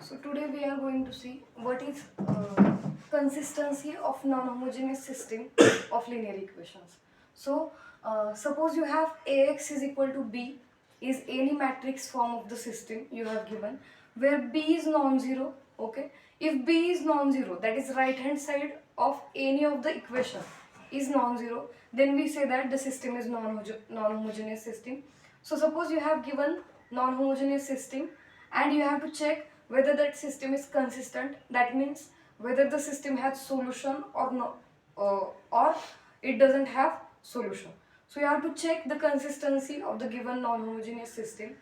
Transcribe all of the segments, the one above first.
So today we are going to see what is consistency of non-homogeneous system of linear equations. So suppose you have Ax is equal to B is any matrix form of the system you have given where B is non-zero. Okay, if B is non-zero, that is right hand side of any of the equation is non-zero, then we say that the system is non-homogeneous system. So suppose you have given non-homogeneous system and you have to check whether that system is consistent. That means whether the system has solution or no, or it doesn't have solution. So you have to check the consistency of the given non-homogeneous system.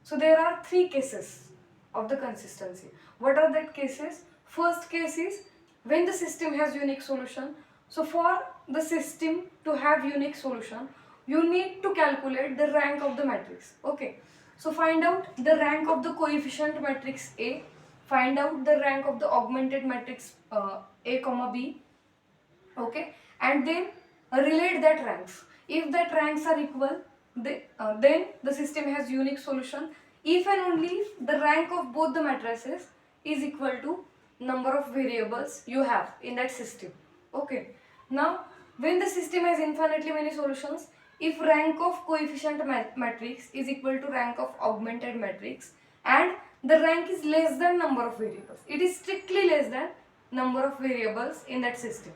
So there are three cases of the consistency. What are that cases? First case is when the system has unique solution. So for the system to have unique solution, you need to calculate the rank of the matrix. Okay, so find out the rank of the coefficient matrix A, find out the rank of the augmented matrix A comma B. Okay, and then relate that ranks. If that ranks are equal, then the system has unique solution if and only if the rank of both the matrices is equal to number of variables you have in that system. Okay, now when the system has infinitely many solutions, if rank of coefficient matrix is equal to rank of augmented matrix and the rank is less than number of variables, it is strictly less than number of variables in that system.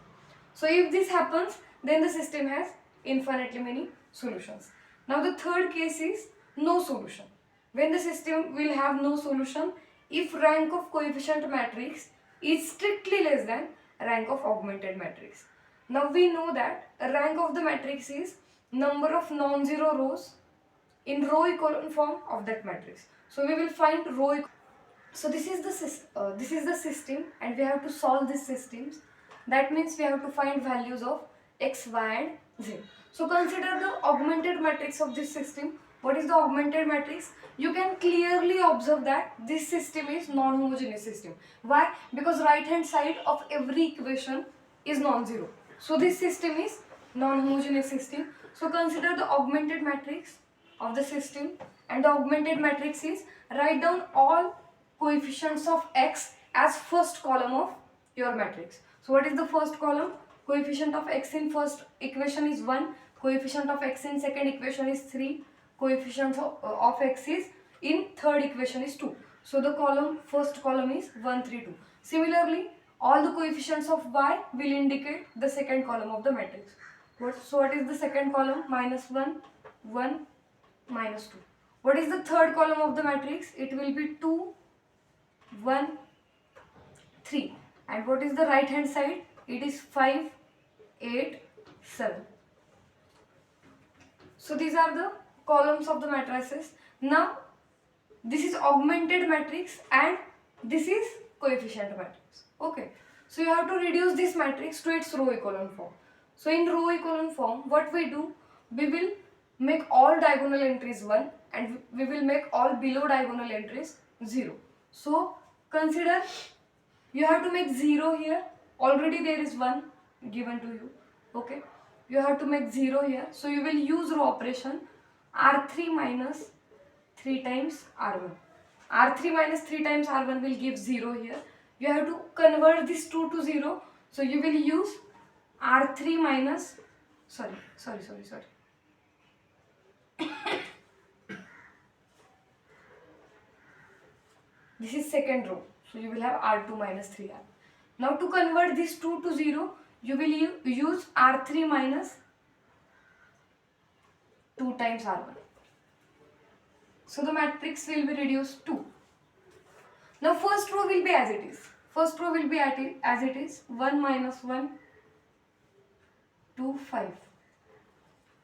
So if this happens, then the system has infinitely many solutions. Now the third case is no solution. When the system will have no solution if rank of coefficient matrix is strictly less than rank of augmented matrix. Now we know that rank of the matrix is number of non-zero rows in row echelon form of that matrix. So we will find row. So this is the system, and we have to solve these systems. That means we have to find values of x, y, and z. So consider the augmented matrix of this system. What is the augmented matrix? You can clearly observe that this system is non-homogeneous system. Why? Because right hand side of every equation is non-zero. So this system is non-homogeneous system. So consider the augmented matrix of the system, and the augmented matrix is write down all coefficients of x as first column of your matrix. So what is the first column? Coefficient of x in first equation is 1, coefficient of x in second equation is 3, coefficient of x is in third equation is 2. So the first column is 1, 3, 2. Similarly, all the coefficients of y will indicate the second column of the matrix. So what is the second column? Minus 1, 1, minus 2. What is the third column of the matrix? It will be 2, 1, 3. And what is the right hand side? It is 5, 8, 7. So these are the columns of the matrices. Now this is augmented matrix and this is coefficient matrix. Okay, so you have to reduce this matrix to its row echelon form. So in row echelon form, what we do, we will make all diagonal entries 1 and we will make all below diagonal entries 0. So consider you have to make 0 here. Already there is 1 given to you. Okay, you have to make 0 here. So you will use row operation R3 minus 3 times R1. R3 minus 3 times R1 will give 0 here. You have to convert this 2 to 0. So you will use R3 minus, sorry. This is second row. So you will have R2 minus 3R. Now to convert this 2 to 0, you will use R3 minus 2 times R1. So the matrix will be reduced to. Now first row will be as it is. First row will be as it is. 1 minus 1, 2, 5.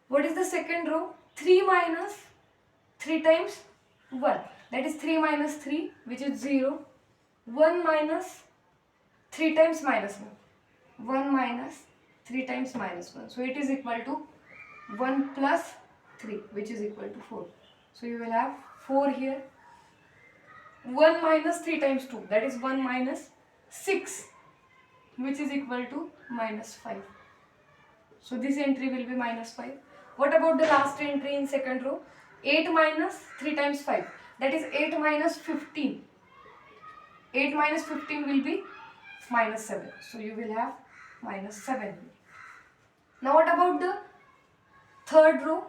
What is the second row? 3 minus 3 times 1. That is 3 minus 3, which is 0. 1 minus 3 times minus 1. 1 minus 3 times minus 1. So it is equal to 1 plus 3, which is equal to 4. So you will have 4 here. 1 minus 3 times 2, that is 1 minus 6, which is equal to minus 5. So this entry will be minus 5. What about the last entry in second row? 8 minus 3 times 5, that is 8 minus 15. 8 minus 15 will be minus 7. So you will have minus 7. Now what about the third row?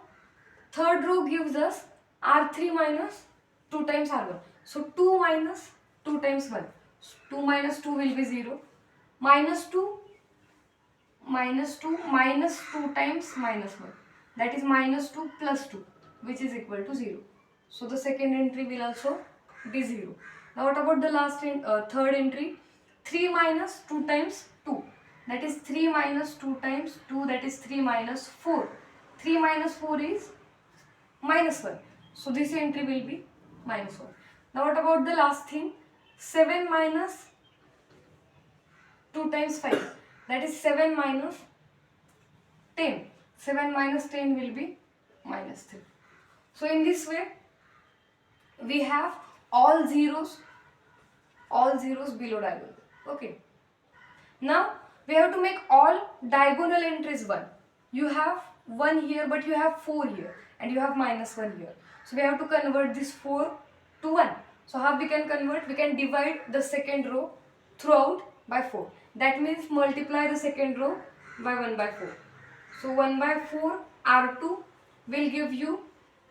Third row gives us R3 minus 2 times R1. So 2 minus 2 times 1. 2 minus 2 will be 0. Minus 2 minus 2 minus 2 times minus 1. That is minus 2 plus 2, which is equal to 0. So the second entry will also be 0. Now what about the third entry? 3 minus 2 times 2. That is 3 minus 2 times 2, that is 3 minus 4. 3 minus 4 is minus 1. So this entry will be minus 1. Now what about the last thing? 7 minus 2 times 5. That is 7 minus 10. 7 minus 10 will be minus 3. So in this way, we have all zeros below diagonal. Okay. Now we have to make all diagonal entries 1. You have 1 here, but you have 4 here, and you have minus 1 here. So we have to convert this 4 to 1. So how we can convert? We can divide the second row throughout by 4. That means multiply the second row by 1 by 4. So 1 by 4 R2 will give you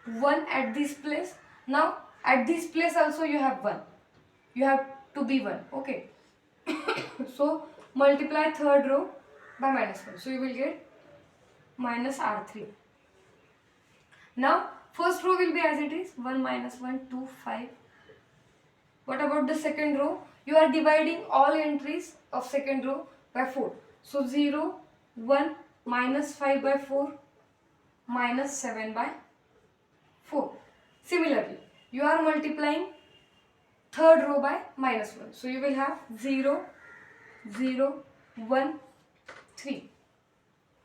1 at this place. Now at this place also you have 1. You have to be 1. Okay. So multiply third row by minus 1. So you will get minus R3. Now first row will be as it is, 1 minus 1, 2, 5. What about the second row? You are dividing all entries of second row by 4. So 0, 1, minus 5 by 4, minus 7 by 4. Similarly, you are multiplying third row by minus 1. So you will have 0, 0, 1, 3.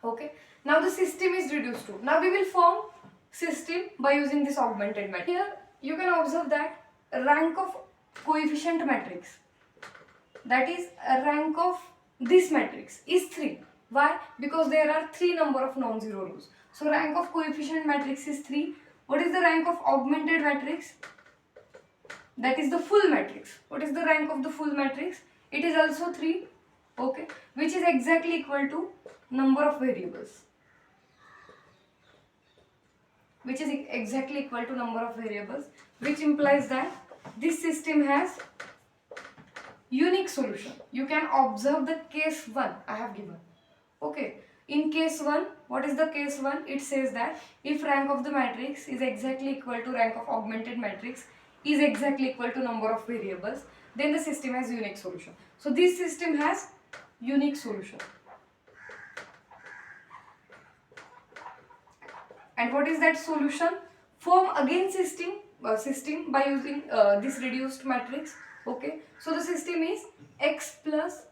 Okay. Now the system is reduced to. Now we will form system by using this augmented matrix. Here you can observe that rank of coefficient matrix, that is rank of this matrix, is 3. Why? Because there are 3 number of non-zero rows. So rank of coefficient matrix is 3. What is the rank of augmented matrix? That is the full matrix. What is the rank of the full matrix? It is also 3. Okay, which is exactly equal to number of variables. Which is exactly equal to number of variables, which implies that this system has unique solution. You can observe the case 1 I have given. Okay, in case 1, what is the case 1? It says that if rank of the matrix is exactly equal to rank of augmented matrix is exactly equal to number of variables, then the system has unique solution. So this system has unique solution. And what is that solution? Form again system by using this reduced matrix. Okay, so the system is x plus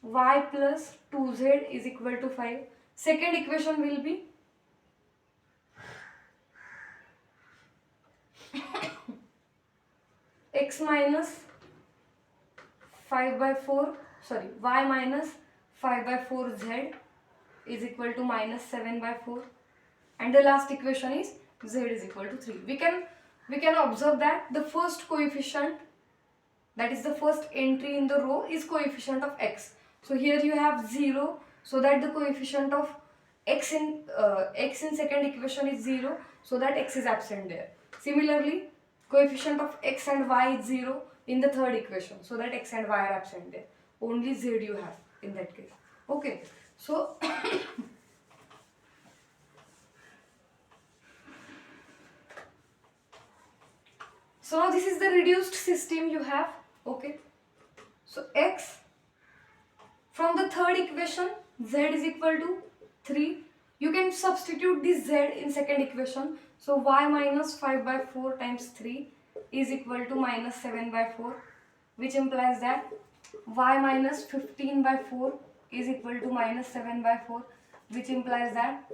y plus 2z is equal to 5. Second equation will be x minus 5 by 4, sorry, y minus 5 by 4 z is equal to minus 7 by 4. And the last equation is z is equal to 3. We can observe that the first coefficient, that is the first entry in the row, is coefficient of x. So here you have 0, so that the coefficient of x in second equation is 0, so that x is absent there. Similarly, coefficient of x and y is 0 in the third equation, so that x and y are absent there. Only z you have in that case. Okay, so so now this is the reduced system you have. Okay, so x from the third equation, z is equal to 3. You can substitute this z in second equation. So y minus 5 by 4 times 3 is equal to minus 7 by 4, which implies that y minus 15 by 4 is equal to minus 7 by 4, which implies that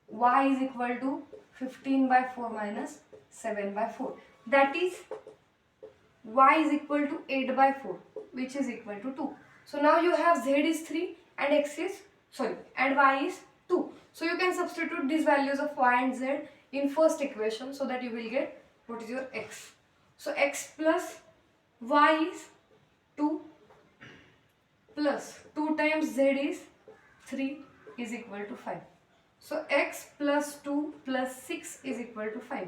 y is equal to 15 by 4 minus 7 by 4. That is y is equal to 8 by 4, which is equal to 2. So now you have z is 3 and and y is 2. So you can substitute these values of y and z in first equation, so that you will get what is your x. So x plus y is 2 plus 2 times z is 3 is equal to 5. So x plus 2 plus 6 is equal to 5.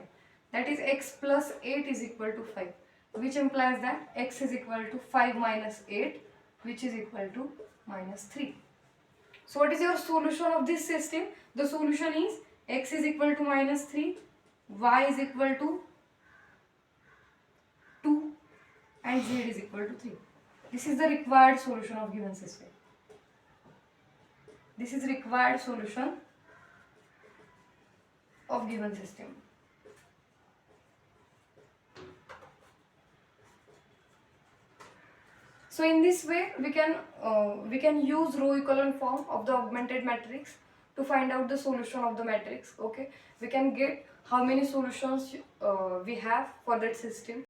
That is x plus 8 is equal to 5, which implies that x is equal to 5 minus 8, which is equal to minus 3. So what is your solution of this system? The solution is x is equal to minus 3, y is equal to 2 and z is equal to 3. This is the required solution of given system. This is required solution of given system. So in this way we can use row echelon form of the augmented matrix to find out the solution of the matrix. Okay, we can get how many solutions we have for that system.